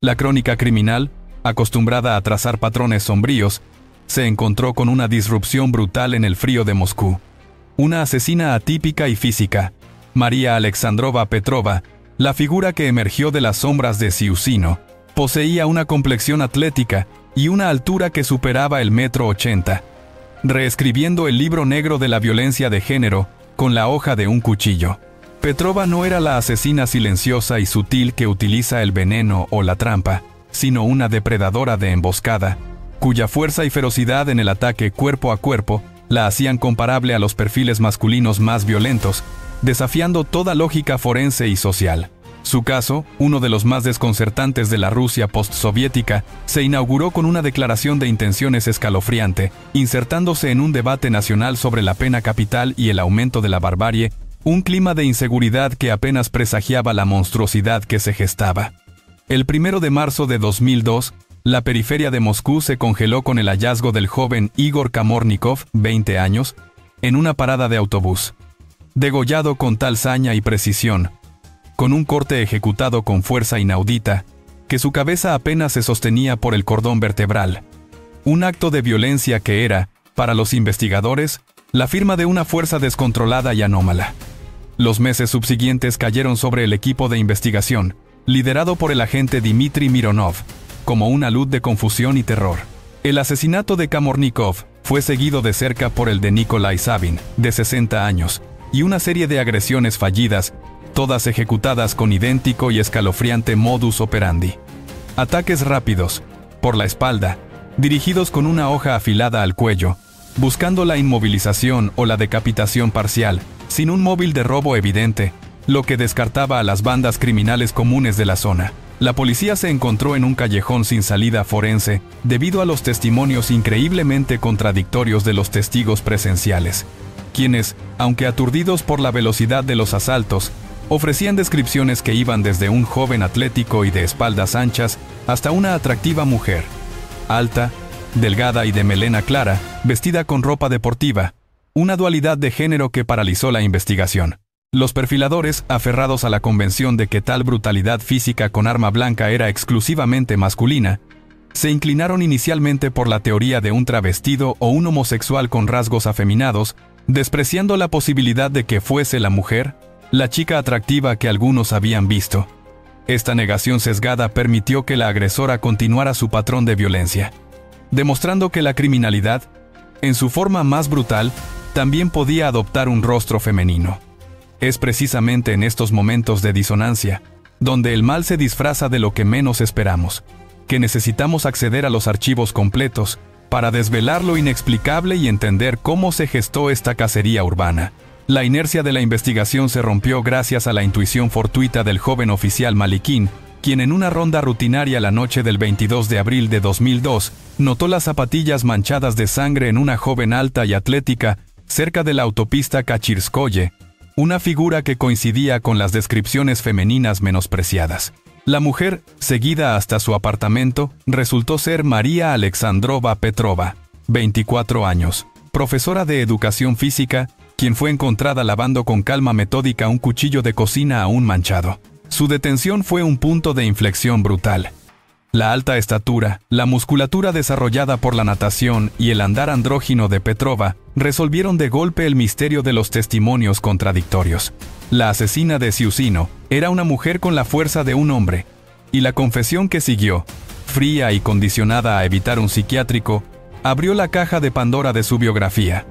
La crónica criminal, acostumbrada a trazar patrones sombríos, se encontró con una disrupción brutal en el frío de Moscú. Una asesina atípica y física, María Alexandrova Petrova, la figura que emergió de las sombras de Siusino, poseía una complexión atlética y una altura que superaba el 1,80 m, reescribiendo el libro negro de la violencia de género con la hoja de un cuchillo. Petrova no era la asesina silenciosa y sutil que utiliza el veneno o la trampa, sino una depredadora de emboscada, cuya fuerza y ferocidad en el ataque cuerpo a cuerpo la hacían comparable a los perfiles masculinos más violentos, desafiando toda lógica forense y social. Su caso, uno de los más desconcertantes de la Rusia postsoviética, se inauguró con una declaración de intenciones escalofriante, insertándose en un debate nacional sobre la pena capital y el aumento de la barbarie, un clima de inseguridad que apenas presagiaba la monstruosidad que se gestaba. El 1 de marzo de 2002, la periferia de Moscú se congeló con el hallazgo del joven Igor Kamornikov, 20 años, en una parada de autobús. Degollado con tal saña y precisión, con un corte ejecutado con fuerza inaudita, que su cabeza apenas se sostenía por el cordón vertebral. Un acto de violencia que era, para los investigadores, la firma de una fuerza descontrolada y anómala. Los meses subsiguientes cayeron sobre el equipo de investigación, liderado por el agente Dmitry Mironov, como una luz de confusión y terror. El asesinato de Kamornikov fue seguido de cerca por el de Nikolai Savin, de 60 años, y una serie de agresiones fallidas, todas ejecutadas con idéntico y escalofriante modus operandi. Ataques rápidos, por la espalda, dirigidos con una hoja afilada al cuello, buscando la inmovilización o la decapitación parcial, sin un móvil de robo evidente, lo que descartaba a las bandas criminales comunes de la zona. La policía se encontró en un callejón sin salida forense, debido a los testimonios increíblemente contradictorios de los testigos presenciales, quienes, aunque aturdidos por la velocidad de los asaltos, ofrecían descripciones que iban desde un joven atlético y de espaldas anchas hasta una atractiva mujer, alta, delgada y de melena clara, vestida con ropa deportiva, una dualidad de género que paralizó la investigación. Los perfiladores, aferrados a la convención de que tal brutalidad física con arma blanca era exclusivamente masculina, se inclinaron inicialmente por la teoría de un travestido o un homosexual con rasgos afeminados, despreciando la posibilidad de que fuese la mujer, la chica atractiva que algunos habían visto. Esta negación sesgada permitió que la agresora continuara su patrón de violencia, demostrando que la criminalidad, en su forma más brutal, también podía adoptar un rostro femenino. Es precisamente en estos momentos de disonancia, donde el mal se disfraza de lo que menos esperamos, que necesitamos acceder a los archivos completos para desvelar lo inexplicable y entender cómo se gestó esta cacería urbana. La inercia de la investigación se rompió gracias a la intuición fortuita del joven oficial Malikin, quien en una ronda rutinaria la noche del 22 de abril de 2002, notó las zapatillas manchadas de sangre en una joven alta y atlética cerca de la autopista Kachirskoye, una figura que coincidía con las descripciones femeninas menospreciadas. La mujer, seguida hasta su apartamento, resultó ser María Alexandrova Petrova, 24 años, profesora de educación física, quien fue encontrada lavando con calma metódica un cuchillo de cocina aún manchado. Su detención fue un punto de inflexión brutal. La alta estatura, la musculatura desarrollada por la natación y el andar andrógino de Petrova resolvieron de golpe el misterio de los testimonios contradictorios. La asesina de Siusino era una mujer con la fuerza de un hombre, y la confesión que siguió, fría y condicionada a evitar un psiquiátrico, abrió la caja de Pandora de su biografía.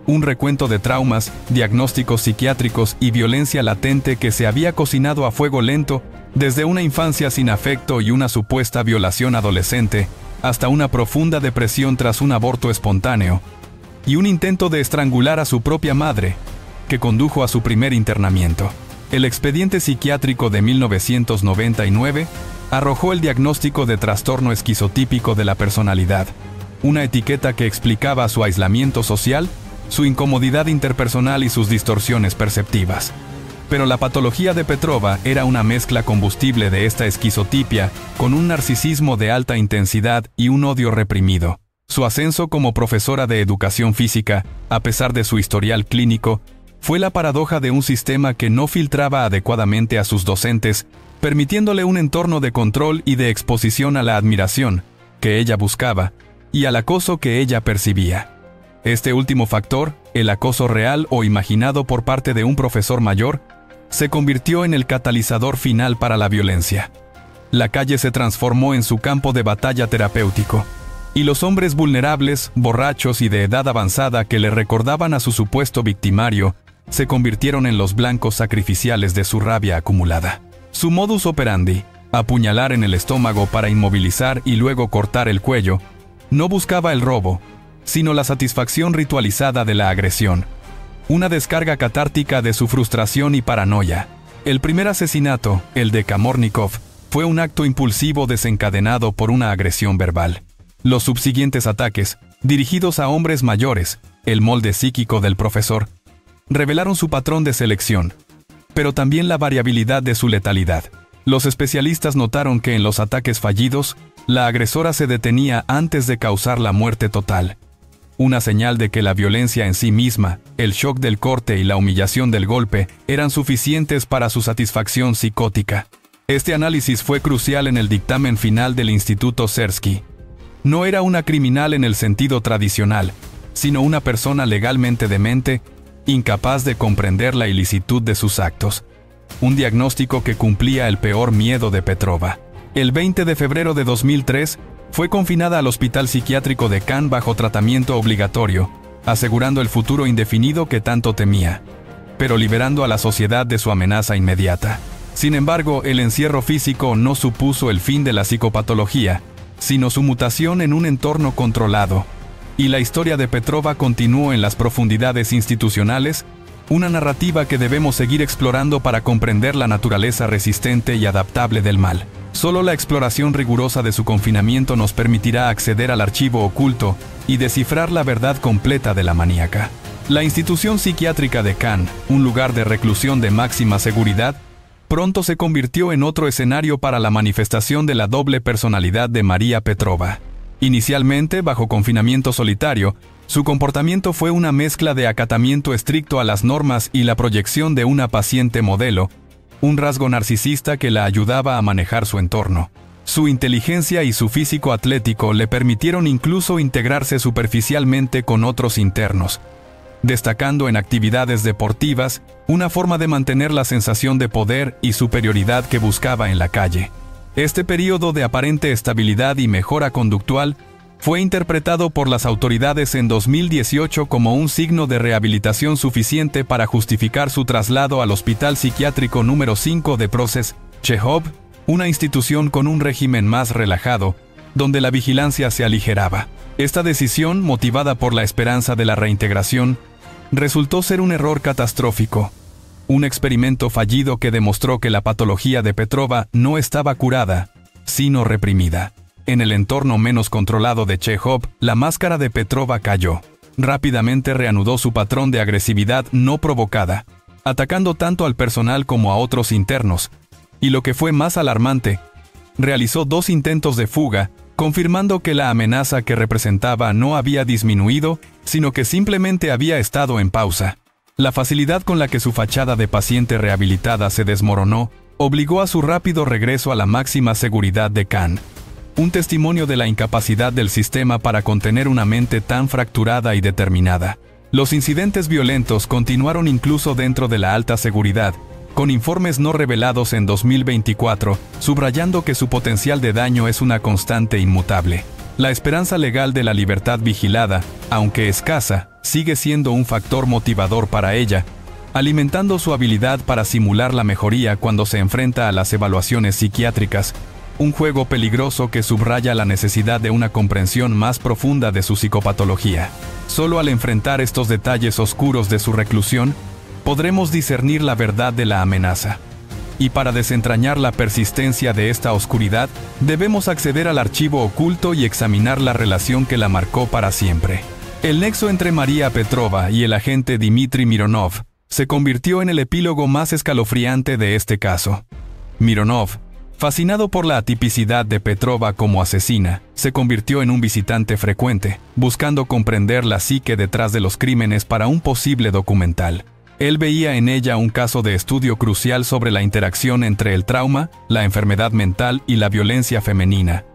Un recuento de traumas, diagnósticos psiquiátricos y violencia latente que se había cocinado a fuego lento desde una infancia sin afecto y una supuesta violación adolescente, hasta una profunda depresión tras un aborto espontáneo, y un intento de estrangular a su propia madre, que condujo a su primer internamiento. El expediente psiquiátrico de 1999 arrojó el diagnóstico de trastorno esquizotípico de la personalidad, una etiqueta que explicaba su aislamiento social, su incomodidad interpersonal y sus distorsiones perceptivas. Pero la patología de Petrova era una mezcla combustible de esta esquizotipia con un narcisismo de alta intensidad y un odio reprimido. Su ascenso como profesora de educación física, a pesar de su historial clínico, fue la paradoja de un sistema que no filtraba adecuadamente a sus docentes permitiéndole un entorno de control y de exposición a la admiración que ella buscaba y al acoso que ella percibía. Este último factor, el acoso real o imaginado por parte de un profesor mayor, se convirtió en el catalizador final para la violencia. La calle se transformó en su campo de batalla terapéutico, y los hombres vulnerables, borrachos y de edad avanzada que le recordaban a su supuesto victimario, se convirtieron en los blancos sacrificiales de su rabia acumulada. Su modus operandi, apuñalar en el estómago para inmovilizar y luego cortar el cuello, no buscaba el robo, sino la satisfacción ritualizada de la agresión, una descarga catártica de su frustración y paranoia. El primer asesinato, el de Kamornikov, fue un acto impulsivo desencadenado por una agresión verbal. Los subsiguientes ataques, dirigidos a hombres mayores, el molde psíquico del profesor, revelaron su patrón de selección, pero también la variabilidad de su letalidad. Los especialistas notaron que en los ataques fallidos, la agresora se detenía antes de causar la muerte total. Una señal de que la violencia en sí misma, el shock del corte y la humillación del golpe eran suficientes para su satisfacción psicótica. Este análisis fue crucial en el dictamen final del Instituto Sersky. No era una criminal en el sentido tradicional, sino una persona legalmente demente, incapaz de comprender la ilicitud de sus actos. Un diagnóstico que cumplía el peor miedo de Petrova. El 20 de febrero de 2003, fue confinada al Hospital Psiquiátrico de Cannes bajo tratamiento obligatorio, asegurando el futuro indefinido que tanto temía, pero liberando a la sociedad de su amenaza inmediata. Sin embargo, el encierro físico no supuso el fin de la psicopatología, sino su mutación en un entorno controlado. Y la historia de Petrova continuó en las profundidades institucionales, una narrativa que debemos seguir explorando para comprender la naturaleza resistente y adaptable del mal. Solo la exploración rigurosa de su confinamiento nos permitirá acceder al archivo oculto y descifrar la verdad completa de la maníaca. La institución psiquiátrica de Cannes, un lugar de reclusión de máxima seguridad, pronto se convirtió en otro escenario para la manifestación de la doble personalidad de María Petrova. Inicialmente, bajo confinamiento solitario, su comportamiento fue una mezcla de acatamiento estricto a las normas y la proyección de una paciente modelo, un rasgo narcisista que la ayudaba a manejar su entorno. Su inteligencia y su físico atlético le permitieron incluso integrarse superficialmente con otros internos, destacando en actividades deportivas, una forma de mantener la sensación de poder y superioridad que buscaba en la calle. Este periodo de aparente estabilidad y mejora conductual fue interpretado por las autoridades en 2018 como un signo de rehabilitación suficiente para justificar su traslado al Hospital Psiquiátrico número 5 de Proces Chehov, una institución con un régimen más relajado, donde la vigilancia se aligeraba. Esta decisión, motivada por la esperanza de la reintegración, resultó ser un error catastrófico. Un experimento fallido que demostró que la patología de Petrova no estaba curada, sino reprimida. En el entorno menos controlado de Chehov, la máscara de Petrova cayó. Rápidamente reanudó su patrón de agresividad no provocada, atacando tanto al personal como a otros internos, y lo que fue más alarmante, realizó 2 intentos de fuga, confirmando que la amenaza que representaba no había disminuido, sino que simplemente había estado en pausa. La facilidad con la que su fachada de paciente rehabilitada se desmoronó, obligó a su rápido regreso a la máxima seguridad de Cannes. Un testimonio de la incapacidad del sistema para contener una mente tan fracturada y determinada. Los incidentes violentos continuaron incluso dentro de la alta seguridad, con informes no revelados en 2024, subrayando que su potencial de daño es una constante inmutable. La esperanza legal de la libertad vigilada, aunque escasa, sigue siendo un factor motivador para ella, alimentando su habilidad para simular la mejoría cuando se enfrenta a las evaluaciones psiquiátricas, un juego peligroso que subraya la necesidad de una comprensión más profunda de su psicopatología. Solo al enfrentar estos detalles oscuros de su reclusión, podremos discernir la verdad de la amenaza. Y para desentrañar la persistencia de esta oscuridad, debemos acceder al archivo oculto y examinar la relación que la marcó para siempre. El nexo entre María Petrova y el agente Dmitry Mironov se convirtió en el epílogo más escalofriante de este caso. Mironov, fascinado por la atipicidad de Petrova como asesina, se convirtió en un visitante frecuente, buscando comprender la psique detrás de los crímenes para un posible documental. Él veía en ella un caso de estudio crucial sobre la interacción entre el trauma, la enfermedad mental y la violencia femenina.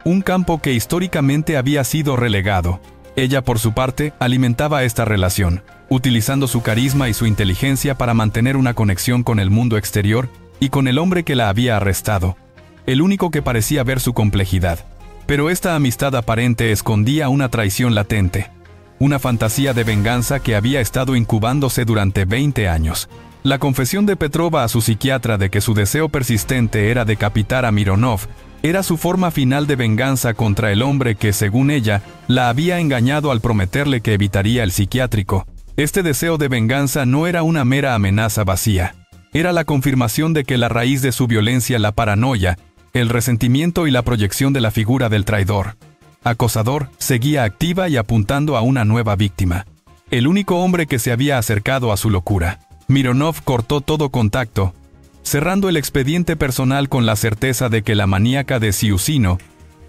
Un campo que históricamente había sido relegado. Ella, por su parte, alimentaba esta relación, utilizando su carisma y su inteligencia para mantener una conexión con el mundo exterior y con el hombre que la había arrestado, el único que parecía ver su complejidad. Pero esta amistad aparente escondía una traición latente, una fantasía de venganza que había estado incubándose durante 20 años. La confesión de Petrova a su psiquiatra de que su deseo persistente era decapitar a Mironov era su forma final de venganza contra el hombre que, según ella, la había engañado al prometerle que evitaría el psiquiátrico. Este deseo de venganza no era una mera amenaza vacía. Era la confirmación de que la raíz de su violencia, la paranoia, el resentimiento y la proyección de la figura del traidor, acosador, seguía activa y apuntando a una nueva víctima. El único hombre que se había acercado a su locura. Mironov cortó todo contacto, cerrando el expediente personal con la certeza de que la maníaca de Siusino,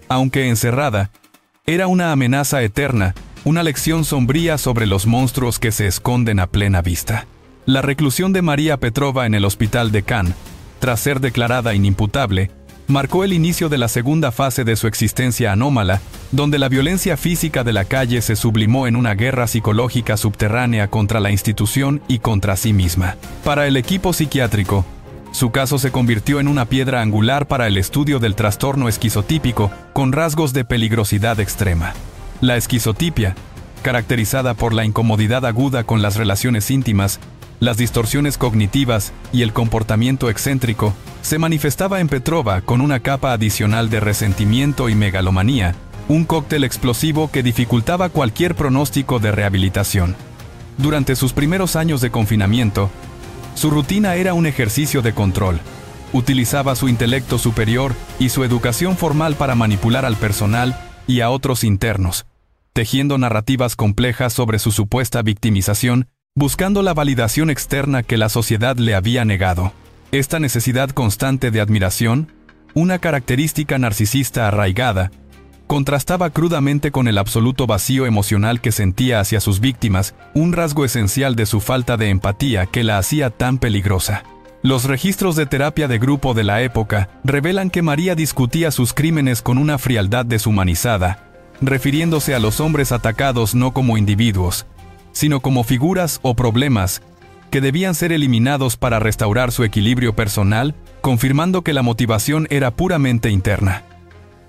aunque encerrada, era una amenaza eterna, una lección sombría sobre los monstruos que se esconden a plena vista. La reclusión de María Petrova en el hospital de Cannes, tras ser declarada inimputable, marcó el inicio de la segunda fase de su existencia anómala, donde la violencia física de la calle se sublimó en una guerra psicológica subterránea contra la institución y contra sí misma. Para el equipo psiquiátrico, su caso se convirtió en una piedra angular para el estudio del trastorno esquizotípico con rasgos de peligrosidad extrema. La esquizotipia, caracterizada por la incomodidad aguda con las relaciones íntimas, las distorsiones cognitivas y el comportamiento excéntrico, se manifestaba en Petrova con una capa adicional de resentimiento y megalomanía, un cóctel explosivo que dificultaba cualquier pronóstico de rehabilitación. Durante sus primeros años de confinamiento, su rutina era un ejercicio de control. Utilizaba su intelecto superior y su educación formal para manipular al personal y a otros internos, tejiendo narrativas complejas sobre su supuesta victimización, buscando la validación externa que la sociedad le había negado. Esta necesidad constante de admiración, una característica narcisista arraigada, contrastaba crudamente con el absoluto vacío emocional que sentía hacia sus víctimas, un rasgo esencial de su falta de empatía que la hacía tan peligrosa. Los registros de terapia de grupo de la época revelan que María discutía sus crímenes con una frialdad deshumanizada, refiriéndose a los hombres atacados no como individuos, sino como figuras o problemas que debían ser eliminados para restaurar su equilibrio personal, confirmando que la motivación era puramente interna.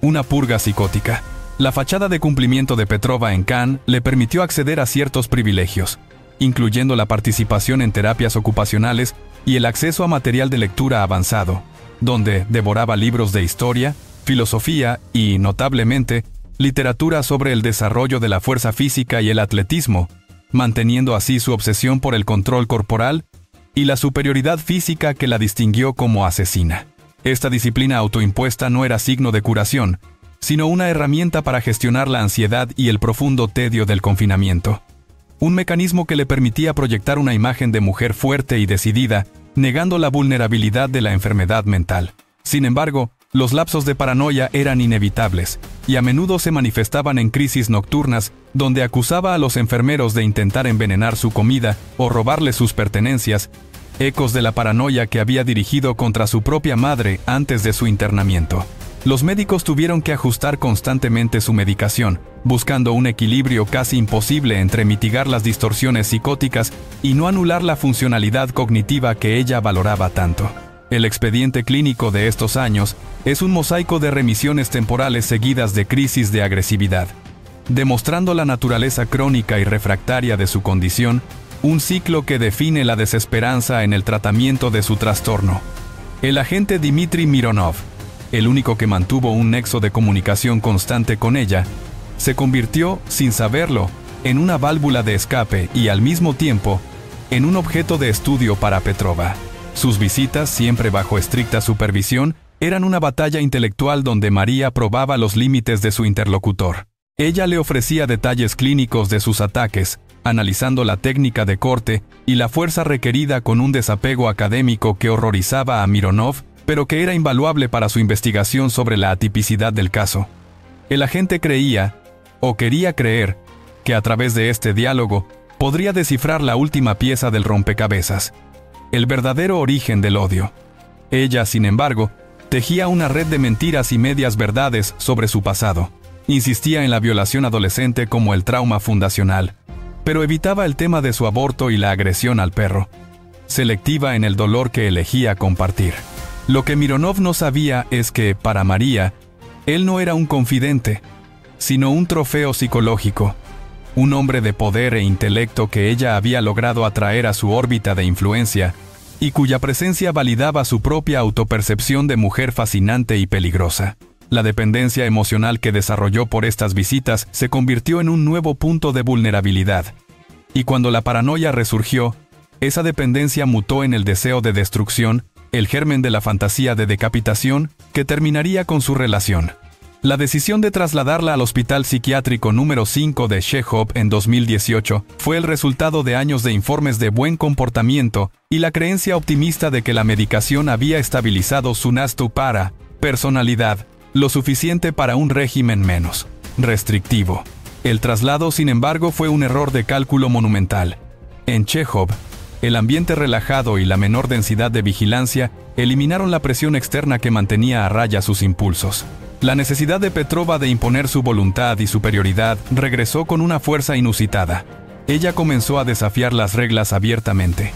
Una purga psicótica. La fachada de cumplimiento de Petrova en Cannes le permitió acceder a ciertos privilegios, incluyendo la participación en terapias ocupacionales y el acceso a material de lectura avanzado, donde devoraba libros de historia, filosofía y, notablemente, literatura sobre el desarrollo de la fuerza física y el atletismo, manteniendo así su obsesión por el control corporal y la superioridad física que la distinguió como asesina. Esta disciplina autoimpuesta no era signo de curación, sino una herramienta para gestionar la ansiedad y el profundo tedio del confinamiento. Un mecanismo que le permitía proyectar una imagen de mujer fuerte y decidida, negando la vulnerabilidad de la enfermedad mental. Sin embargo, los lapsos de paranoia eran inevitables, y a menudo se manifestaban en crisis nocturnas, donde acusaba a los enfermeros de intentar envenenar su comida o robarle sus pertenencias, ecos de la paranoia que había dirigido contra su propia madre antes de su internamiento. Los médicos tuvieron que ajustar constantemente su medicación, buscando un equilibrio casi imposible entre mitigar las distorsiones psicóticas y no anular la funcionalidad cognitiva que ella valoraba tanto. El expediente clínico de estos años es un mosaico de remisiones temporales seguidas de crisis de agresividad, demostrando la naturaleza crónica y refractaria de su condición, un ciclo que define la desesperanza en el tratamiento de su trastorno. El agente Dmitry Mironov, el único que mantuvo un nexo de comunicación constante con ella, se convirtió, sin saberlo, en una válvula de escape y, al mismo tiempo, en un objeto de estudio para Petrova. Sus visitas, siempre bajo estricta supervisión, eran una batalla intelectual donde María probaba los límites de su interlocutor. Ella le ofrecía detalles clínicos de sus ataques, analizando la técnica de corte y la fuerza requerida con un desapego académico que horrorizaba a Mironov, pero que era invaluable para su investigación sobre la atipicidad del caso. El agente creía, o quería creer, que a través de este diálogo, podría descifrar la última pieza del rompecabezas, el verdadero origen del odio. Ella, sin embargo, tejía una red de mentiras y medias verdades sobre su pasado. Insistía en la violación adolescente como el trauma fundacional, pero evitaba el tema de su aborto y la agresión al perro. Selectiva en el dolor que elegía compartir. Lo que Mironov no sabía es que, para María, él no era un confidente, sino un trofeo psicológico, un hombre de poder e intelecto que ella había logrado atraer a su órbita de influencia y cuya presencia validaba su propia autopercepción de mujer fascinante y peligrosa. La dependencia emocional que desarrolló por estas visitas se convirtió en un nuevo punto de vulnerabilidad, y cuando la paranoia resurgió, esa dependencia mutó en el deseo de destrucción, el germen de la fantasía de decapitación que terminaría con su relación. La decisión de trasladarla al Hospital Psiquiátrico número 5 de Chekhov en 2018 fue el resultado de años de informes de buen comportamiento y la creencia optimista de que la medicación había estabilizado su personalidad, lo suficiente para un régimen menos restrictivo. El traslado, sin embargo, fue un error de cálculo monumental. En Chekhov, el ambiente relajado y la menor densidad de vigilancia eliminaron la presión externa que mantenía a raya sus impulsos. La necesidad de Petrova de imponer su voluntad y superioridad regresó con una fuerza inusitada. Ella comenzó a desafiar las reglas abiertamente,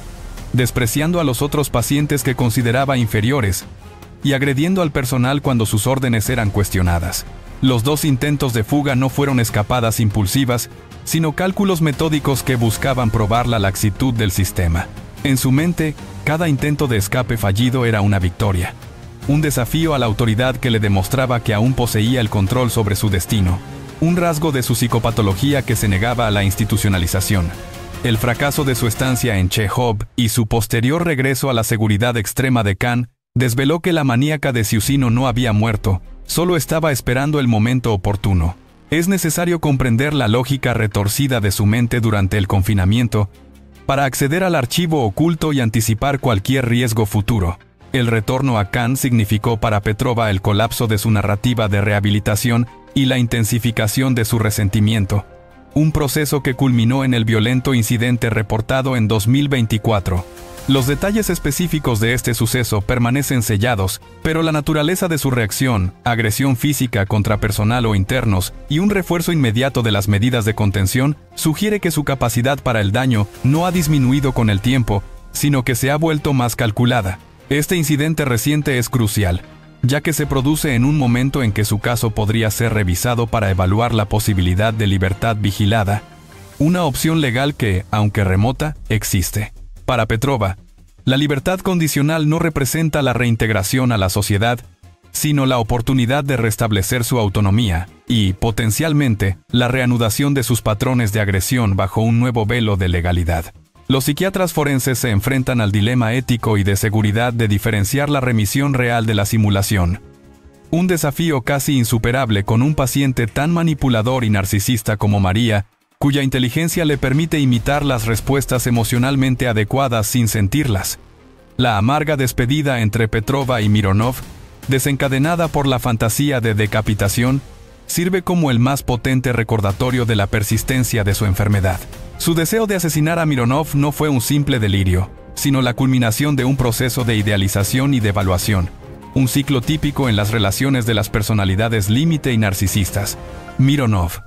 despreciando a los otros pacientes que consideraba inferiores y agrediendo al personal cuando sus órdenes eran cuestionadas. Los 2 intentos de fuga no fueron escapadas impulsivas, sino cálculos metódicos que buscaban probar la laxitud del sistema. En su mente, cada intento de escape fallido era una victoria. Un desafío a la autoridad que le demostraba que aún poseía el control sobre su destino. Un rasgo de su psicopatología que se negaba a la institucionalización. El fracaso de su estancia en Chekhov y su posterior regreso a la seguridad extrema de Khan desveló que la maníaca de Siusino no había muerto, solo estaba esperando el momento oportuno. Es necesario comprender la lógica retorcida de su mente durante el confinamiento para acceder al archivo oculto y anticipar cualquier riesgo futuro. El retorno a Khan significó para Petrova el colapso de su narrativa de rehabilitación y la intensificación de su resentimiento, un proceso que culminó en el violento incidente reportado en 2024. Los detalles específicos de este suceso permanecen sellados, pero la naturaleza de su reacción, agresión física contra personal o internos y un refuerzo inmediato de las medidas de contención sugiere que su capacidad para el daño no ha disminuido con el tiempo, sino que se ha vuelto más calculada. Este incidente reciente es crucial, ya que se produce en un momento en que su caso podría ser revisado para evaluar la posibilidad de libertad vigilada, una opción legal que, aunque remota, existe. Para Petrova, la libertad condicional no representa la reintegración a la sociedad, sino la oportunidad de restablecer su autonomía y, potencialmente, la reanudación de sus patrones de agresión bajo un nuevo velo de legalidad. Los psiquiatras forenses se enfrentan al dilema ético y de seguridad de diferenciar la remisión real de la simulación. Un desafío casi insuperable con un paciente tan manipulador y narcisista como María, cuya inteligencia le permite imitar las respuestas emocionalmente adecuadas sin sentirlas. La amarga despedida entre Petrova y Mironov, desencadenada por la fantasía de decapitación, sirve como el más potente recordatorio de la persistencia de su enfermedad. Su deseo de asesinar a Mironov no fue un simple delirio, sino la culminación de un proceso de idealización y devaluación, un ciclo típico en las relaciones de las personalidades límite y narcisistas. Mironov,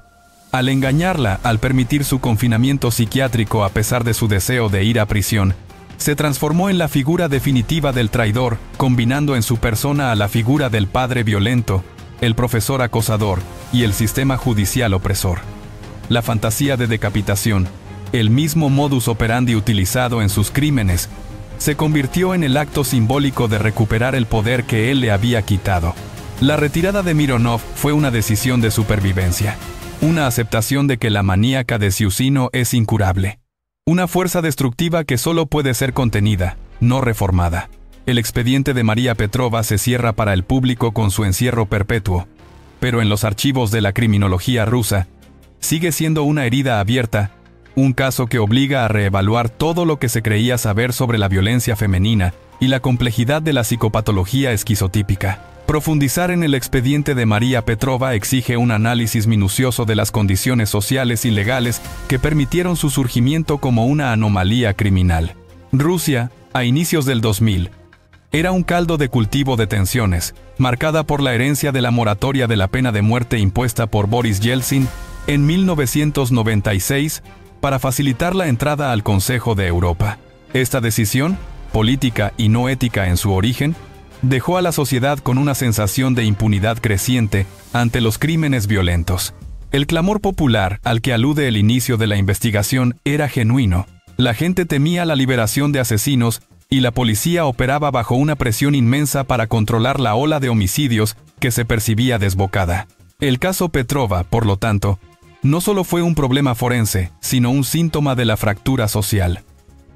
al engañarla, al permitir su confinamiento psiquiátrico a pesar de su deseo de ir a prisión, se transformó en la figura definitiva del traidor, combinando en su persona a la figura del padre violento, el profesor acosador y el sistema judicial opresor. La fantasía de decapitación, el mismo modus operandi utilizado en sus crímenes, se convirtió en el acto simbólico de recuperar el poder que él le había quitado. La retirada de Mironov fue una decisión de supervivencia, una aceptación de que la maníaca de Siusino es incurable, una fuerza destructiva que solo puede ser contenida, no reformada. El expediente de María Petrova se cierra para el público con su encierro perpetuo, pero en los archivos de la criminología rusa, sigue siendo una herida abierta, un caso que obliga a reevaluar todo lo que se creía saber sobre la violencia femenina y la complejidad de la psicopatología esquizotípica. Profundizar en el expediente de María Petrova exige un análisis minucioso de las condiciones sociales y legales que permitieron su surgimiento como una anomalía criminal. Rusia, a inicios del 2000, era un caldo de cultivo de tensiones, marcada por la herencia de la moratoria de la pena de muerte impuesta por Boris Yeltsin en 1996 para facilitar la entrada al Consejo de Europa. Esta decisión, política y no ética en su origen, dejó a la sociedad con una sensación de impunidad creciente ante los crímenes violentos. El clamor popular al que alude el inicio de la investigación era genuino. La gente temía la liberación de asesinos y la policía operaba bajo una presión inmensa para controlar la ola de homicidios que se percibía desbocada. El caso Petrova, por lo tanto, no solo fue un problema forense, sino un síntoma de la fractura social.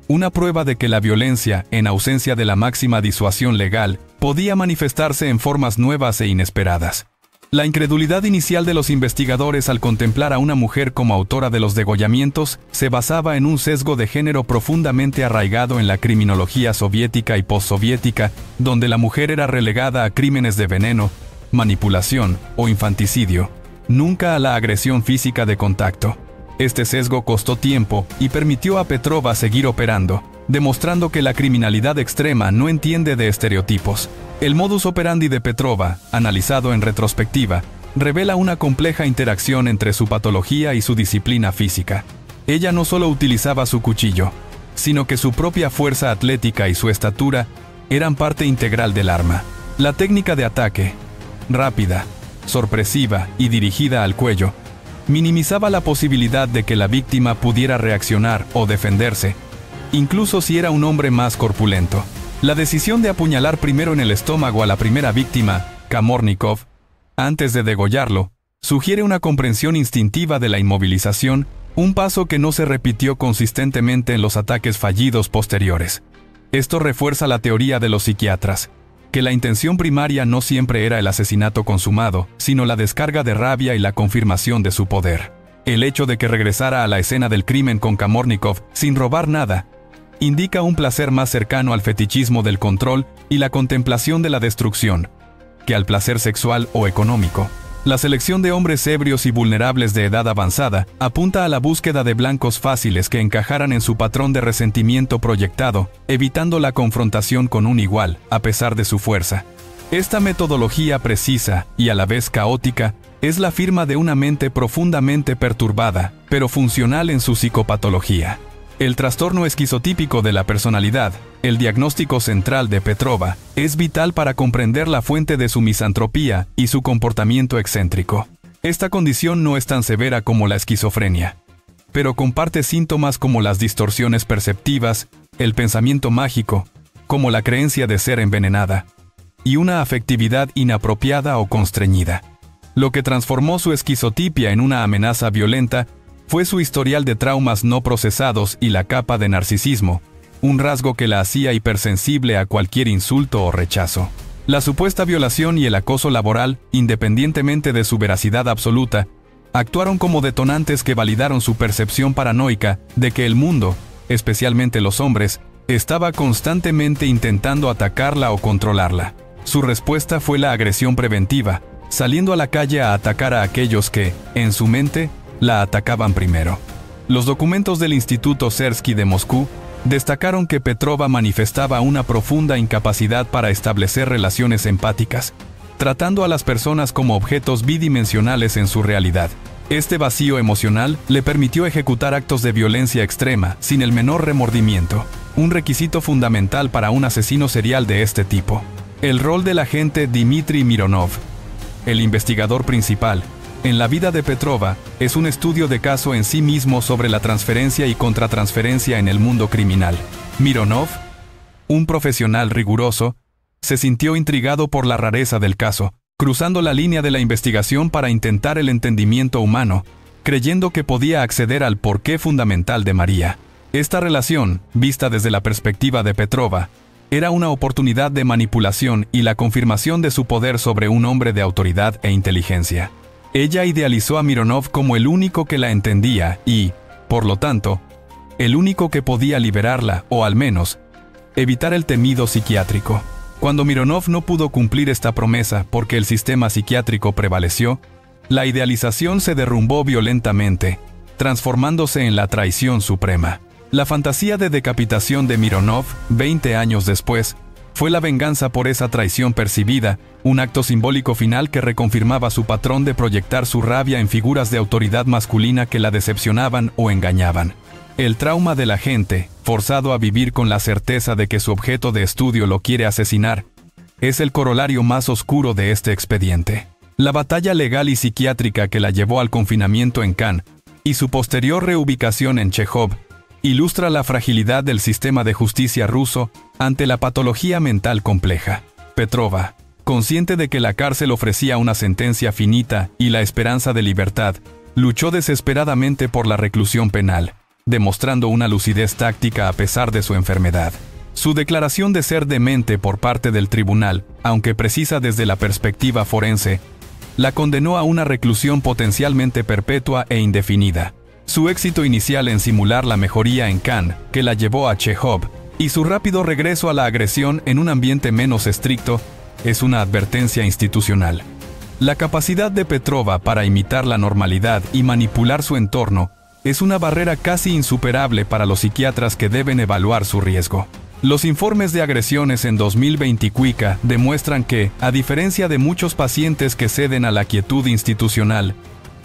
Una prueba de que la violencia, en ausencia de la máxima disuasión legal, podía manifestarse en formas nuevas e inesperadas. La incredulidad inicial de los investigadores al contemplar a una mujer como autora de los degollamientos se basaba en un sesgo de género profundamente arraigado en la criminología soviética y postsoviética, donde la mujer era relegada a crímenes de veneno, manipulación o infanticidio, nunca a la agresión física de contacto. Este sesgo costó tiempo y permitió a Petrova seguir operando, demostrando que la criminalidad extrema no entiende de estereotipos. El modus operandi de Petrova, analizado en retrospectiva, revela una compleja interacción entre su patología y su disciplina física. Ella no solo utilizaba su cuchillo, sino que su propia fuerza atlética y su estatura eran parte integral del arma. La técnica de ataque, rápida, sorpresiva y dirigida al cuello, minimizaba la posibilidad de que la víctima pudiera reaccionar o defenderse, incluso si era un hombre más corpulento. La decisión de apuñalar primero en el estómago a la primera víctima, Kamornikov, antes de degollarlo, sugiere una comprensión instintiva de la inmovilización, un paso que no se repitió consistentemente en los ataques fallidos posteriores. Esto refuerza la teoría de los psiquiatras, que la intención primaria no siempre era el asesinato consumado, sino la descarga de rabia y la confirmación de su poder. El hecho de que regresara a la escena del crimen con Kamornikov sin robar nada, indica un placer más cercano al fetichismo del control y la contemplación de la destrucción, que al placer sexual o económico. La selección de hombres ebrios y vulnerables de edad avanzada apunta a la búsqueda de blancos fáciles que encajaran en su patrón de resentimiento proyectado, evitando la confrontación con un igual, a pesar de su fuerza. Esta metodología precisa y a la vez caótica es la firma de una mente profundamente perturbada, pero funcional en su psicopatología. El trastorno esquizotípico de la personalidad, el diagnóstico central de Petrova, es vital para comprender la fuente de su misantropía y su comportamiento excéntrico. Esta condición no es tan severa como la esquizofrenia, pero comparte síntomas como las distorsiones perceptivas, el pensamiento mágico, como la creencia de ser envenenada, y una afectividad inapropiada o constreñida. Lo que transformó su esquizotipia en una amenaza violenta fue su historial de traumas no procesados y la capa de narcisismo, un rasgo que la hacía hipersensible a cualquier insulto o rechazo. La supuesta violación y el acoso laboral, independientemente de su veracidad absoluta, actuaron como detonantes que validaron su percepción paranoica de que el mundo, especialmente los hombres, estaba constantemente intentando atacarla o controlarla. Su respuesta fue la agresión preventiva, saliendo a la calle a atacar a aquellos que, en su mente, la atacaban primero. Los documentos del Instituto Sersky de Moscú destacaron que Petrova manifestaba una profunda incapacidad para establecer relaciones empáticas, tratando a las personas como objetos bidimensionales en su realidad. Este vacío emocional le permitió ejecutar actos de violencia extrema sin el menor remordimiento, un requisito fundamental para un asesino serial de este tipo. El rol del agente Dmitry Mironov, el investigador principal, en la vida de Petrova, es un estudio de caso en sí mismo sobre la transferencia y contratransferencia en el mundo criminal. Mironov, un profesional riguroso, se sintió intrigado por la rareza del caso, cruzando la línea de la investigación para intentar el entendimiento humano, creyendo que podía acceder al porqué fundamental de María. Esta relación, vista desde la perspectiva de Petrova, era una oportunidad de manipulación y la confirmación de su poder sobre un hombre de autoridad e inteligencia. Ella idealizó a Mironov como el único que la entendía y, por lo tanto, el único que podía liberarla o al menos, evitar el temido psiquiátrico. Cuando Mironov no pudo cumplir esta promesa porque el sistema psiquiátrico prevaleció, la idealización se derrumbó violentamente, transformándose en la traición suprema. La fantasía de decapitación de Mironov, 20 años después, fue la venganza por esa traición percibida, un acto simbólico final que reconfirmaba su patrón de proyectar su rabia en figuras de autoridad masculina que la decepcionaban o engañaban. El trauma de la gente, forzado a vivir con la certeza de que su objeto de estudio lo quiere asesinar, es el corolario más oscuro de este expediente. La batalla legal y psiquiátrica que la llevó al confinamiento en Cannes y su posterior reubicación en Chejov ilustra la fragilidad del sistema de justicia ruso ante la patología mental compleja. Petrova, consciente de que la cárcel ofrecía una sentencia finita y la esperanza de libertad, luchó desesperadamente por la reclusión penal, demostrando una lucidez táctica a pesar de su enfermedad. Su declaración de ser demente por parte del tribunal, aunque precisa desde la perspectiva forense, la condenó a una reclusión potencialmente perpetua e indefinida. Su éxito inicial en simular la mejoría en Cannes, que la llevó a Chejov, y su rápido regreso a la agresión en un ambiente menos estricto, es una advertencia institucional. La capacidad de Petrova para imitar la normalidad y manipular su entorno es una barrera casi insuperable para los psiquiatras que deben evaluar su riesgo. Los informes de agresiones en 2024 demuestran que, a diferencia de muchos pacientes que ceden a la quietud institucional,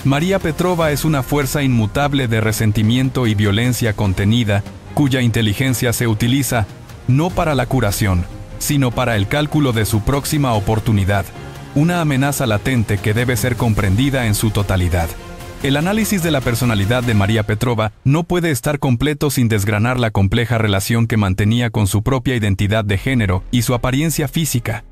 María Petrova es una fuerza inmutable de resentimiento y violencia contenida, cuya inteligencia se utiliza no para la curación, sino para el cálculo de su próxima oportunidad, una amenaza latente que debe ser comprendida en su totalidad. El análisis de la personalidad de María Petrova no puede estar completo sin desgranar la compleja relación que mantenía con su propia identidad de género y su apariencia física,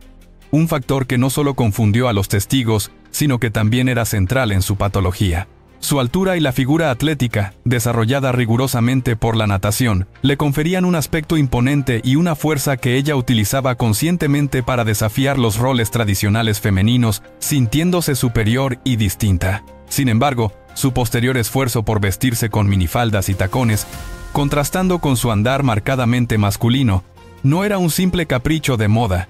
un factor que no solo confundió a los testigos, sino que también era central en su patología. Su altura y la figura atlética, desarrollada rigurosamente por la natación, le conferían un aspecto imponente y una fuerza que ella utilizaba conscientemente para desafiar los roles tradicionales femeninos, sintiéndose superior y distinta. Sin embargo, su posterior esfuerzo por vestirse con minifaldas y tacones, contrastando con su andar marcadamente masculino, no era un simple capricho de moda,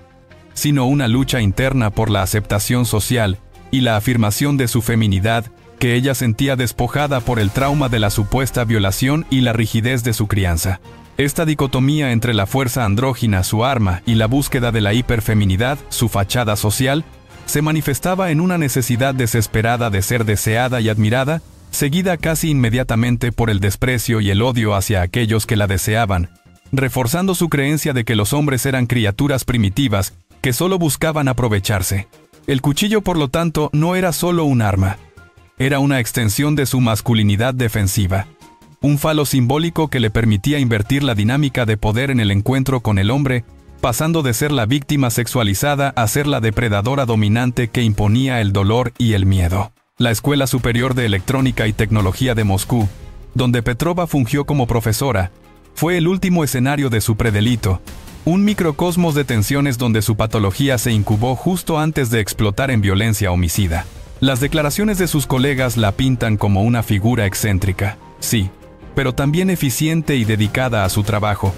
sino una lucha interna por la aceptación social y la afirmación de su feminidad, que ella sentía despojada por el trauma de la supuesta violación y la rigidez de su crianza. Esta dicotomía entre la fuerza andrógina, su arma, y la búsqueda de la hiperfeminidad, su fachada social, se manifestaba en una necesidad desesperada de ser deseada y admirada, seguida casi inmediatamente por el desprecio y el odio hacia aquellos que la deseaban, reforzando su creencia de que los hombres eran criaturas primitivas que solo buscaban aprovecharse. El cuchillo, por lo tanto, no era solo un arma. Era una extensión de su masculinidad defensiva, un falo simbólico que le permitía invertir la dinámica de poder en el encuentro con el hombre, pasando de ser la víctima sexualizada a ser la depredadora dominante que imponía el dolor y el miedo. La Escuela Superior de Electrónica y Tecnología de Moscú, donde Petrova fungió como profesora, fue el último escenario de su predelito, un microcosmos de tensiones donde su patología se incubó justo antes de explotar en violencia homicida. Las declaraciones de sus colegas la pintan como una figura excéntrica, sí, pero también eficiente y dedicada a su trabajo,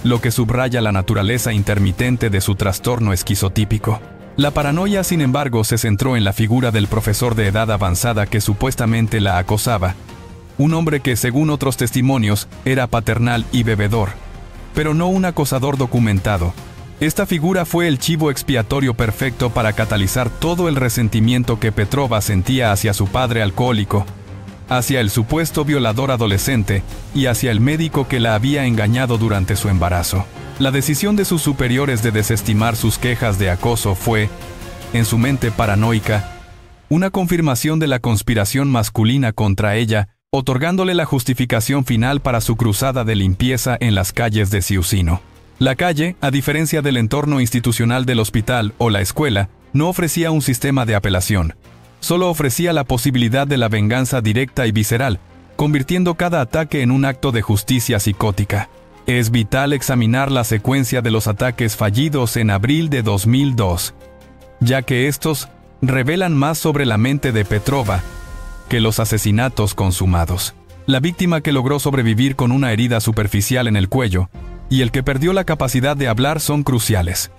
lo que subraya la naturaleza intermitente de su trastorno esquizotípico. La paranoia, sin embargo, se centró en la figura del profesor de edad avanzada que supuestamente la acosaba, un hombre que, según otros testimonios, era paternal y bebedor, pero no un acosador documentado. Esta figura fue el chivo expiatorio perfecto para catalizar todo el resentimiento que Petrova sentía hacia su padre alcohólico, hacia el supuesto violador adolescente y hacia el médico que la había engañado durante su embarazo. La decisión de sus superiores de desestimar sus quejas de acoso fue, en su mente paranoica, una confirmación de la conspiración masculina contra ella, otorgándole la justificación final para su cruzada de limpieza en las calles de Ciusino. La calle, a diferencia del entorno institucional del hospital o la escuela, no ofrecía un sistema de apelación. Solo ofrecía la posibilidad de la venganza directa y visceral, convirtiendo cada ataque en un acto de justicia psicótica. Es vital examinar la secuencia de los ataques fallidos en abril de 2002, ya que estos revelan más sobre la mente de Petrova que los asesinatos consumados. La víctima que logró sobrevivir con una herida superficial en el cuello y el que perdió la capacidad de hablar son cruciales.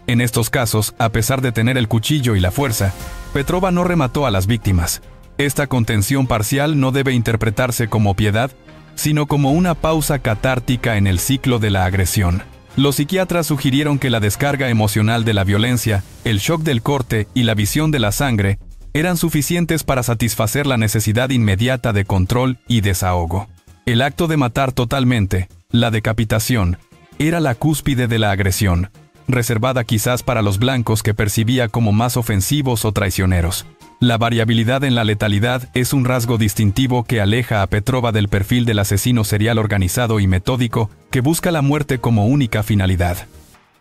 En estos casos, a pesar de tener el cuchillo y la fuerza, Petrova no remató a las víctimas. Esta contención parcial no debe interpretarse como piedad, sino como una pausa catártica en el ciclo de la agresión. Los psiquiatras sugirieron que la descarga emocional de la violencia, el shock del corte y la visión de la sangre eran suficientes para satisfacer la necesidad inmediata de control y desahogo. El acto de matar totalmente, la decapitación, era la cúspide de la agresión, reservada quizás para los blancos que percibía como más ofensivos o traicioneros. La variabilidad en la letalidad es un rasgo distintivo que aleja a Petrova del perfil del asesino serial organizado y metódico que busca la muerte como única finalidad.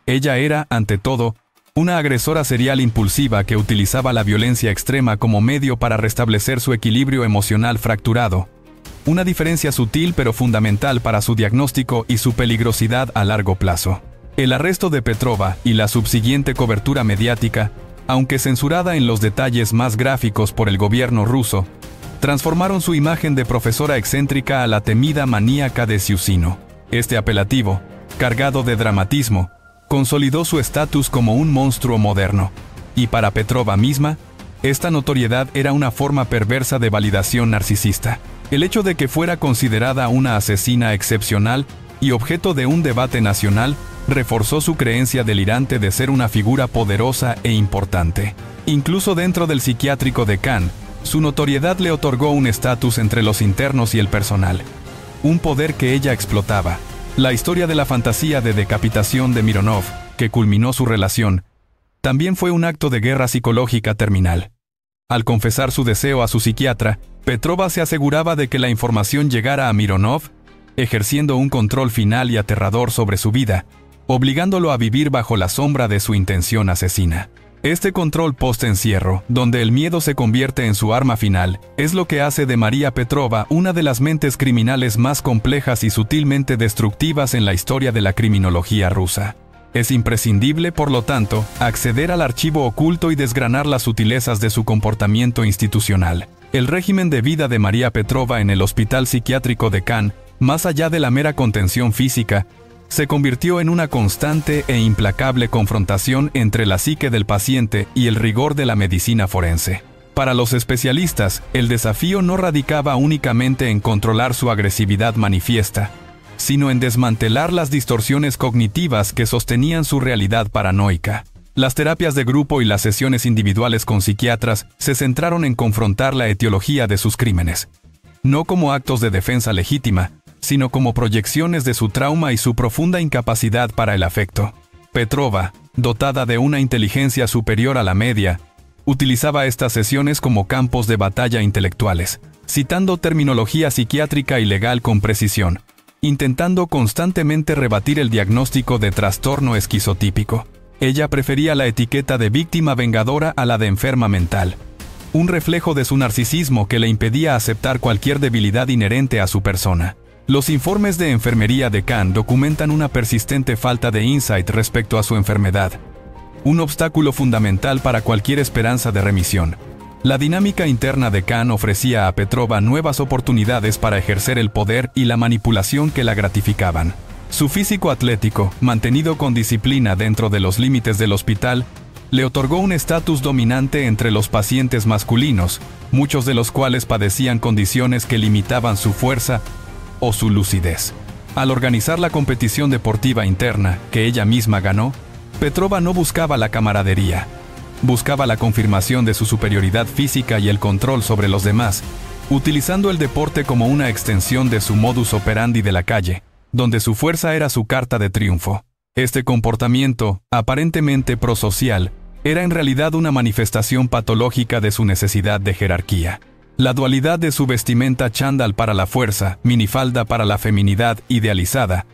Ella era, ante todo, una agresora serial impulsiva que utilizaba la violencia extrema como medio para restablecer su equilibrio emocional fracturado. Una diferencia sutil pero fundamental para su diagnóstico y su peligrosidad a largo plazo. El arresto de Petrova y la subsiguiente cobertura mediática, aunque censurada en los detalles más gráficos por el gobierno ruso, transformaron su imagen de profesora excéntrica a la temida maníaca de Siusino. Este apelativo, cargado de dramatismo, consolidó su estatus como un monstruo moderno. Y para Petrova misma, esta notoriedad era una forma perversa de validación narcisista. El hecho de que fuera considerada una asesina excepcional y objeto de un debate nacional reforzó su creencia delirante de ser una figura poderosa e importante. Incluso dentro del psiquiátrico de Cannes, su notoriedad le otorgó un estatus entre los internos y el personal. Un poder que ella explotaba. La historia de la fantasía de decapitación de Mironov, que culminó su relación, también fue un acto de guerra psicológica terminal. Al confesar su deseo a su psiquiatra, Petrova se aseguraba de que la información llegara a Mironov, ejerciendo un control final y aterrador sobre su vida, obligándolo a vivir bajo la sombra de su intención asesina. Este control post-encierro, donde el miedo se convierte en su arma final, es lo que hace de María Petrova una de las mentes criminales más complejas y sutilmente destructivas en la historia de la criminología rusa. Es imprescindible, por lo tanto, acceder al archivo oculto y desgranar las sutilezas de su comportamiento institucional. El régimen de vida de María Petrova en el Hospital Psiquiátrico de Cannes, más allá de la mera contención física, se convirtió en una constante e implacable confrontación entre la psique del paciente y el rigor de la medicina forense. Para los especialistas, el desafío no radicaba únicamente en controlar su agresividad manifiesta, sino en desmantelar las distorsiones cognitivas que sostenían su realidad paranoica. Las terapias de grupo y las sesiones individuales con psiquiatras se centraron en confrontar la etiología de sus crímenes, no como actos de defensa legítima, sino como proyecciones de su trauma y su profunda incapacidad para el afecto. Petrova, dotada de una inteligencia superior a la media, utilizaba estas sesiones como campos de batalla intelectuales, citando terminología psiquiátrica y legal con precisión, intentando constantemente rebatir el diagnóstico de trastorno esquizotípico. Ella prefería la etiqueta de víctima vengadora a la de enferma mental, un reflejo de su narcisismo que le impedía aceptar cualquier debilidad inherente a su persona. Los informes de enfermería de Cannes documentan una persistente falta de insight respecto a su enfermedad, un obstáculo fundamental para cualquier esperanza de remisión. La dinámica interna de Cannes ofrecía a Petrova nuevas oportunidades para ejercer el poder y la manipulación que la gratificaban. Su físico atlético, mantenido con disciplina dentro de los límites del hospital, le otorgó un estatus dominante entre los pacientes masculinos, muchos de los cuales padecían condiciones que limitaban su fuerza o su lucidez. Al organizar la competición deportiva interna, que ella misma ganó, Petrova no buscaba la camaradería. Buscaba la confirmación de su superioridad física y el control sobre los demás, utilizando el deporte como una extensión de su modus operandi de la calle, donde su fuerza era su carta de triunfo. Este comportamiento, aparentemente prosocial, era en realidad una manifestación patológica de su necesidad de jerarquía. La dualidad de su vestimenta chándal para la fuerza, minifalda para la feminidad idealizada,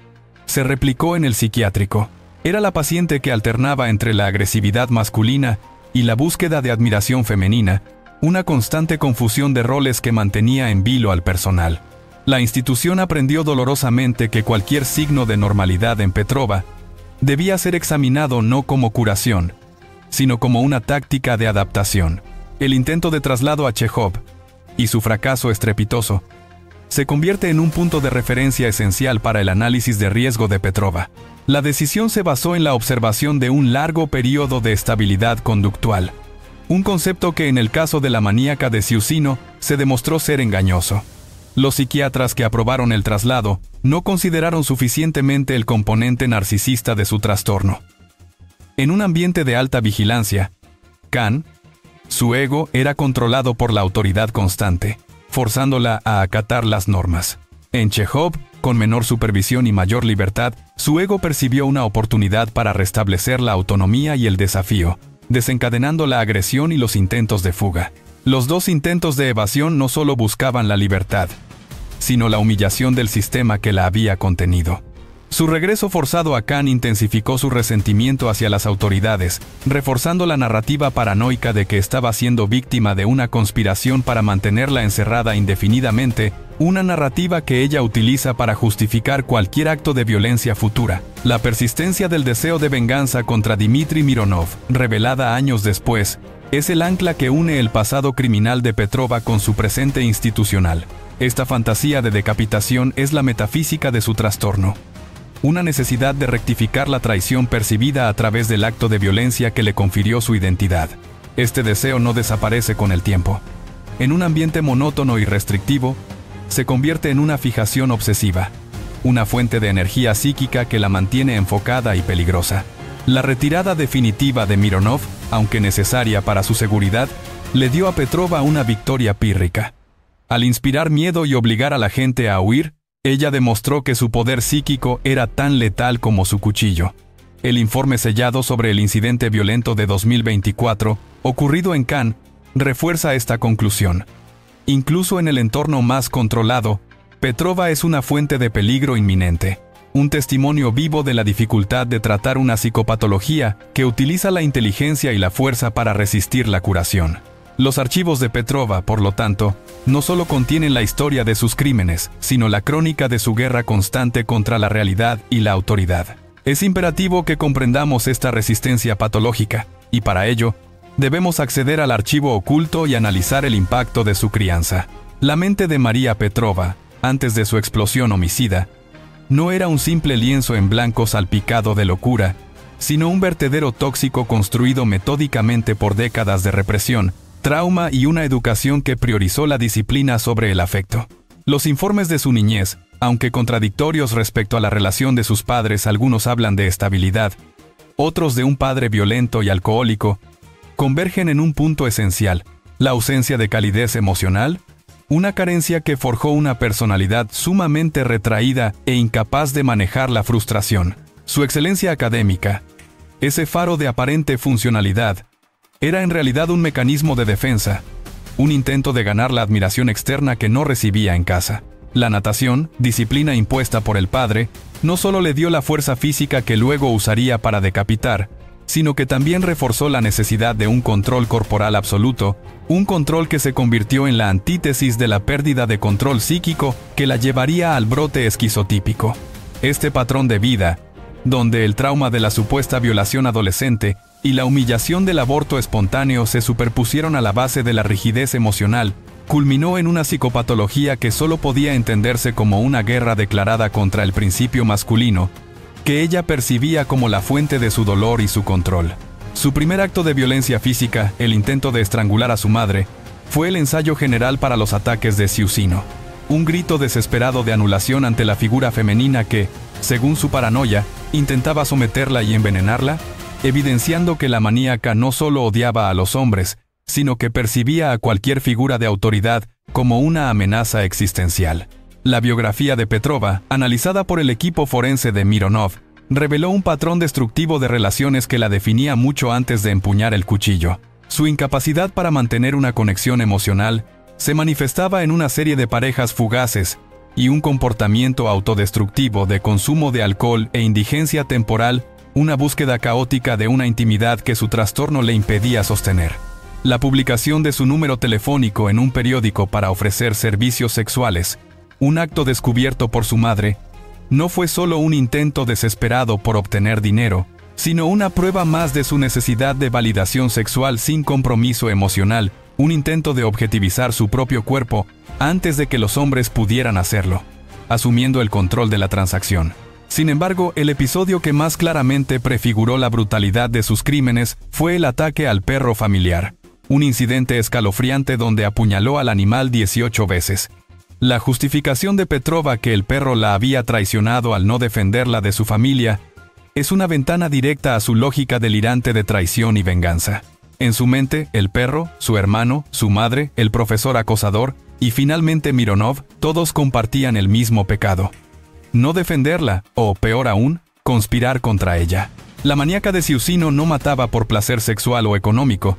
se replicó en el psiquiátrico. Era la paciente que alternaba entre la agresividad masculina y la búsqueda de admiración femenina, una constante confusión de roles que mantenía en vilo al personal. La institución aprendió dolorosamente que cualquier signo de normalidad en Petrova debía ser examinado no como curación, sino como una táctica de adaptación. El intento de traslado a Chekhov, y su fracaso estrepitoso, se convierte en un punto de referencia esencial para el análisis de riesgo de Petrova. La decisión se basó en la observación de un largo periodo de estabilidad conductual, un concepto que en el caso de la maníaca de Ciusino se demostró ser engañoso. Los psiquiatras que aprobaron el traslado no consideraron suficientemente el componente narcisista de su trastorno. En un ambiente de alta vigilancia, Khan, su ego era controlado por la autoridad constante, forzándola a acatar las normas. En Chekhov, con menor supervisión y mayor libertad, su ego percibió una oportunidad para restablecer la autonomía y el desafío, desencadenando la agresión y los intentos de fuga. Los dos intentos de evasión no solo buscaban la libertad, sino la humillación del sistema que la había contenido. Su regreso forzado a Khan intensificó su resentimiento hacia las autoridades, reforzando la narrativa paranoica de que estaba siendo víctima de una conspiración para mantenerla encerrada indefinidamente, una narrativa que ella utiliza para justificar cualquier acto de violencia futura. La persistencia del deseo de venganza contra Dmitry Mironov, revelada años después, es el ancla que une el pasado criminal de Petrova con su presente institucional. Esta fantasía de decapitación es la metafísica de su trastorno. Una necesidad de rectificar la traición percibida a través del acto de violencia que le confirió su identidad. Este deseo no desaparece con el tiempo. En un ambiente monótono y restrictivo, se convierte en una fijación obsesiva, una fuente de energía psíquica que la mantiene enfocada y peligrosa. La retirada definitiva de Mironov, aunque necesaria para su seguridad, le dio a Petrova una victoria pírrica. Al inspirar miedo y obligar a la gente a huir, ella demostró que su poder psíquico era tan letal como su cuchillo. El informe sellado sobre el incidente violento de 2024, ocurrido en Khan, refuerza esta conclusión. Incluso en el entorno más controlado, Petrova es una fuente de peligro inminente, un testimonio vivo de la dificultad de tratar una psicopatología que utiliza la inteligencia y la fuerza para resistir la curación. Los archivos de Petrova, por lo tanto, no solo contienen la historia de sus crímenes, sino la crónica de su guerra constante contra la realidad y la autoridad. Es imperativo que comprendamos esta resistencia patológica, y para ello, debemos acceder al archivo oculto y analizar el impacto de su crianza. La mente de María Petrova, antes de su explosión homicida, no era un simple lienzo en blanco salpicado de locura, sino un vertedero tóxico construido metódicamente por décadas de represión, trauma y una educación que priorizó la disciplina sobre el afecto. Los informes de su niñez, aunque contradictorios respecto a la relación de sus padres, algunos hablan de estabilidad, otros de un padre violento y alcohólico, convergen en un punto esencial: la ausencia de calidez emocional, una carencia que forjó una personalidad sumamente retraída e incapaz de manejar la frustración. Su excelencia académica, ese faro de aparente funcionalidad, era en realidad un mecanismo de defensa, un intento de ganar la admiración externa que no recibía en casa. La natación, disciplina impuesta por el padre, no solo le dio la fuerza física que luego usaría para decapitar, sino que también reforzó la necesidad de un control corporal absoluto, un control que se convirtió en la antítesis de la pérdida de control psíquico que la llevaría al brote esquizotípico. Este patrón de vida, donde el trauma de la supuesta violación adolescente y la humillación del aborto espontáneo se superpusieron a la base de la rigidez emocional, culminó en una psicopatología que solo podía entenderse como una guerra declarada contra el principio masculino, que ella percibía como la fuente de su dolor y su control. Su primer acto de violencia física, el intento de estrangular a su madre, fue el ensayo general para los ataques de Ciusino. Un grito desesperado de anulación ante la figura femenina que, según su paranoia, intentaba someterla y envenenarla, evidenciando que la maníaca no solo odiaba a los hombres, sino que percibía a cualquier figura de autoridad como una amenaza existencial. La biografía de Petrova, analizada por el equipo forense de Mironov, reveló un patrón destructivo de relaciones que la definía mucho antes de empuñar el cuchillo. Su incapacidad para mantener una conexión emocional se manifestaba en una serie de parejas fugaces y un comportamiento autodestructivo de consumo de alcohol e indigencia temporal, una búsqueda caótica de una intimidad que su trastorno le impedía sostener. La publicación de su número telefónico en un periódico para ofrecer servicios sexuales, un acto descubierto por su madre, no fue solo un intento desesperado por obtener dinero, sino una prueba más de su necesidad de validación sexual sin compromiso emocional, un intento de objetivizar su propio cuerpo antes de que los hombres pudieran hacerlo, asumiendo el control de la transacción. Sin embargo, el episodio que más claramente prefiguró la brutalidad de sus crímenes fue el ataque al perro familiar, un incidente escalofriante donde apuñaló al animal 18 veces. La justificación de Petrova que el perro la había traicionado al no defenderla de su familia es una ventana directa a su lógica delirante de traición y venganza. En su mente, el perro, su hermano, su madre, el profesor acosador y finalmente Mironov, todos compartían el mismo pecado: no defenderla, o peor aún, conspirar contra ella. La maníaca de Siusino no mataba por placer sexual o económico,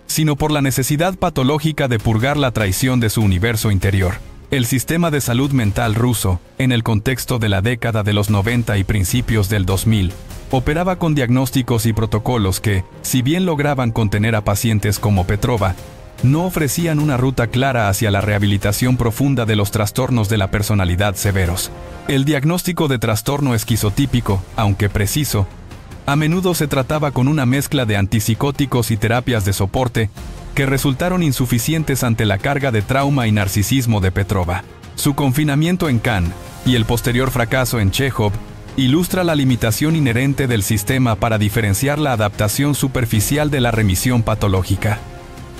sino por la necesidad patológica de purgar la traición de su universo interior. El sistema de salud mental ruso, en el contexto de la década de los 90 y principios del 2000, operaba con diagnósticos y protocolos que, si bien lograban contener a pacientes como Petrova, no ofrecían una ruta clara hacia la rehabilitación profunda de los trastornos de la personalidad severos. El diagnóstico de trastorno esquizotípico, aunque preciso, a menudo se trataba con una mezcla de antipsicóticos y terapias de soporte que resultaron insuficientes ante la carga de trauma y narcisismo de Petrova. Su confinamiento en Cannes y el posterior fracaso en Chekhov ilustra la limitación inherente del sistema para diferenciar la adaptación superficial de la remisión patológica.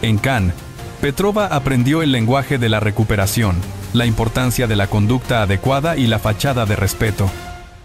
En Cannes, Petrova aprendió el lenguaje de la recuperación, la importancia de la conducta adecuada y la fachada de respeto,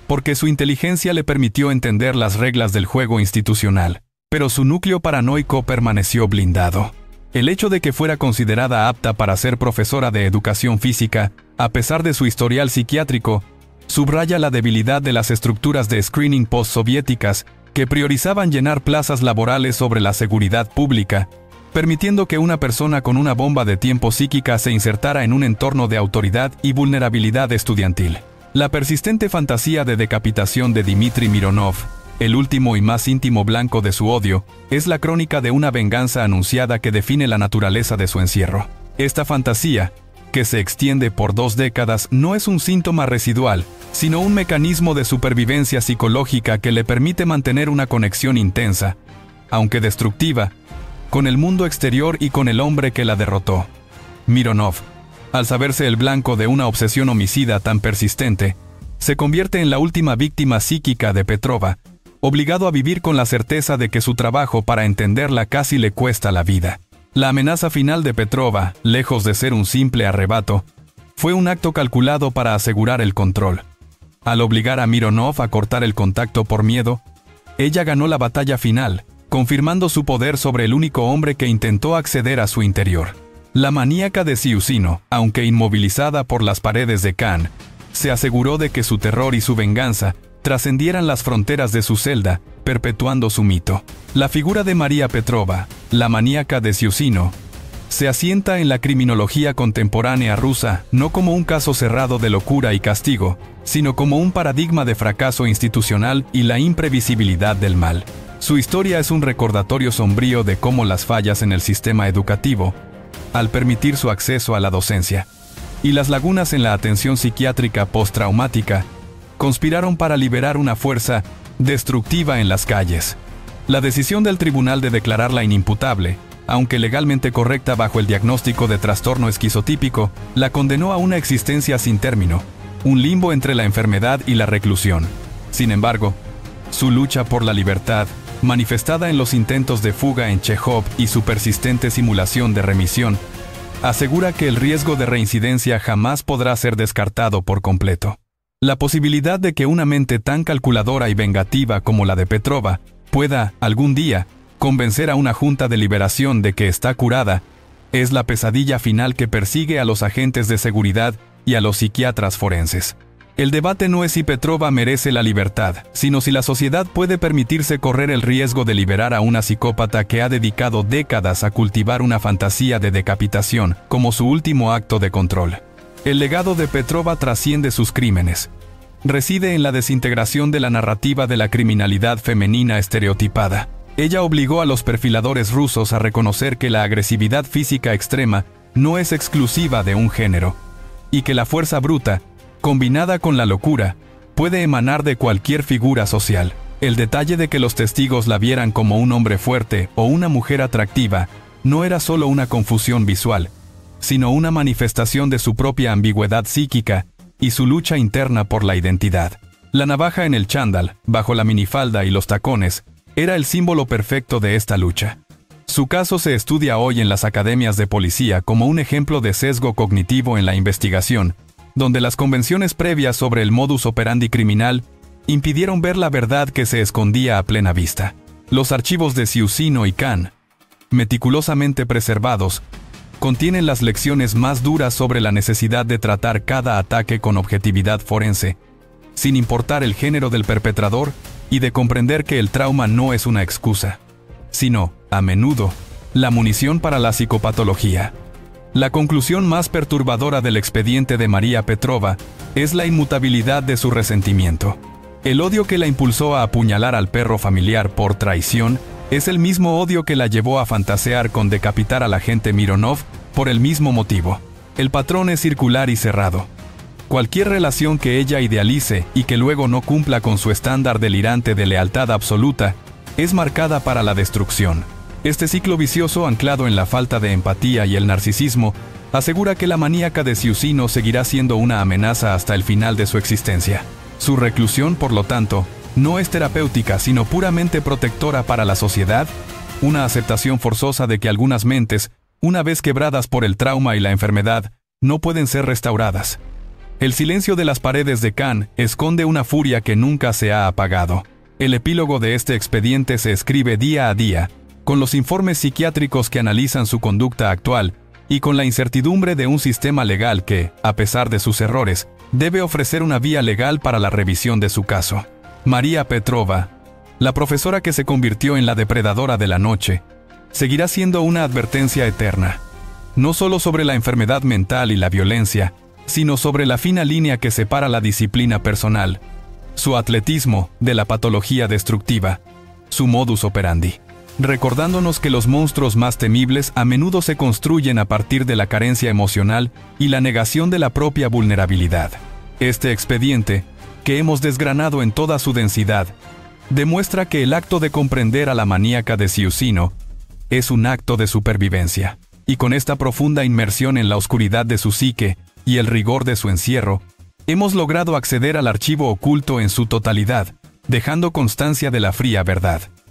porque su inteligencia le permitió entender las reglas del juego institucional, pero su núcleo paranoico permaneció blindado. El hecho de que fuera considerada apta para ser profesora de educación física, a pesar de su historial psiquiátrico, subraya la debilidad de las estructuras de screening postsoviéticas que priorizaban llenar plazas laborales sobre la seguridad pública, permitiendo que una persona con una bomba de tiempo psíquica se insertara en un entorno de autoridad y vulnerabilidad estudiantil. La persistente fantasía de decapitación de Dmitry Mironov, el último y más íntimo blanco de su odio, es la crónica de una venganza anunciada que define la naturaleza de su encierro. Esta fantasía, que se extiende por 2 décadas, no es un síntoma residual, sino un mecanismo de supervivencia psicológica que le permite mantener una conexión intensa, aunque destructiva, con el mundo exterior y con el hombre que la derrotó. Mironov, al saberse el blanco de una obsesión homicida tan persistente, se convierte en la última víctima psíquica de Petrova, obligado a vivir con la certeza de que su trabajo para entenderla casi le cuesta la vida. La amenaza final de Petrova, lejos de ser un simple arrebato, fue un acto calculado para asegurar el control. Al obligar a Mironov a cortar el contacto por miedo, ella ganó la batalla final, confirmando su poder sobre el único hombre que intentó acceder a su interior. La maníaca de Siusino, aunque inmovilizada por las paredes de Cannes, se aseguró de que su terror y su venganza trascendieran las fronteras de su celda, perpetuando su mito. La figura de María Petrova, la maníaca de Siusino, se asienta en la criminología contemporánea rusa no como un caso cerrado de locura y castigo, sino como un paradigma de fracaso institucional y la imprevisibilidad del mal. Su historia es un recordatorio sombrío de cómo las fallas en el sistema educativo, al permitir su acceso a la docencia, y las lagunas en la atención psiquiátrica postraumática, conspiraron para liberar una fuerza destructiva en las calles. La decisión del tribunal de declararla inimputable, aunque legalmente correcta bajo el diagnóstico de trastorno esquizotípico, la condenó a una existencia sin término, un limbo entre la enfermedad y la reclusión. Sin embargo, su lucha por la libertad, manifestada en los intentos de fuga en Chekhov y su persistente simulación de remisión, asegura que el riesgo de reincidencia jamás podrá ser descartado por completo. La posibilidad de que una mente tan calculadora y vengativa como la de Petrova pueda, algún día, convencer a una junta de liberación de que está curada, es la pesadilla final que persigue a los agentes de seguridad y a los psiquiatras forenses. El debate no es si Petrova merece la libertad, sino si la sociedad puede permitirse correr el riesgo de liberar a una psicópata que ha dedicado décadas a cultivar una fantasía de decapitación como su último acto de control. El legado de Petrova trasciende sus crímenes. Reside en la desintegración de la narrativa de la criminalidad femenina estereotipada. Ella obligó a los perfiladores rusos a reconocer que la agresividad física extrema no es exclusiva de un género, y que la fuerza bruta, combinada con la locura, puede emanar de cualquier figura social. El detalle de que los testigos la vieran como un hombre fuerte o una mujer atractiva no era solo una confusión visual, sino una manifestación de su propia ambigüedad psíquica y su lucha interna por la identidad. La navaja en el chándal, bajo la minifalda y los tacones, era el símbolo perfecto de esta lucha. Su caso se estudia hoy en las academias de policía como un ejemplo de sesgo cognitivo en la investigación, donde las convenciones previas sobre el modus operandi criminal impidieron ver la verdad que se escondía a plena vista. Los archivos de Ciusino y Kahn, meticulosamente preservados, contienen las lecciones más duras sobre la necesidad de tratar cada ataque con objetividad forense, sin importar el género del perpetrador, y de comprender que el trauma no es una excusa, sino, a menudo, la munición para la psicopatología. La conclusión más perturbadora del expediente de María Petrova es la inmutabilidad de su resentimiento. El odio que la impulsó a apuñalar al perro familiar por traición es el mismo odio que la llevó a fantasear con decapitar al agente Mironov por el mismo motivo. El patrón es circular y cerrado. Cualquier relación que ella idealice y que luego no cumpla con su estándar delirante de lealtad absoluta es marcada para la destrucción. Este ciclo vicioso, anclado en la falta de empatía y el narcisismo, asegura que la maníaca de Ciusino seguirá siendo una amenaza hasta el final de su existencia. Su reclusión, por lo tanto, no es terapéutica, sino puramente protectora para la sociedad, una aceptación forzosa de que algunas mentes, una vez quebradas por el trauma y la enfermedad, no pueden ser restauradas. El silencio de las paredes de Kahn esconde una furia que nunca se ha apagado. El epílogo de este expediente se escribe día a día, con los informes psiquiátricos que analizan su conducta actual y con la incertidumbre de un sistema legal que, a pesar de sus errores, debe ofrecer una vía legal para la revisión de su caso. María Petrova, la profesora que se convirtió en la depredadora de la noche, seguirá siendo una advertencia eterna, no solo sobre la enfermedad mental y la violencia, sino sobre la fina línea que separa la disciplina personal, su atletismo de la patología destructiva, su modus operandi, recordándonos que los monstruos más temibles a menudo se construyen a partir de la carencia emocional y la negación de la propia vulnerabilidad. Este expediente, que hemos desgranado en toda su densidad, demuestra que el acto de comprender a la maníaca de Ciusino es un acto de supervivencia, y con esta profunda inmersión en la oscuridad de su psique y el rigor de su encierro, hemos logrado acceder al archivo oculto en su totalidad, dejando constancia de la fría verdad.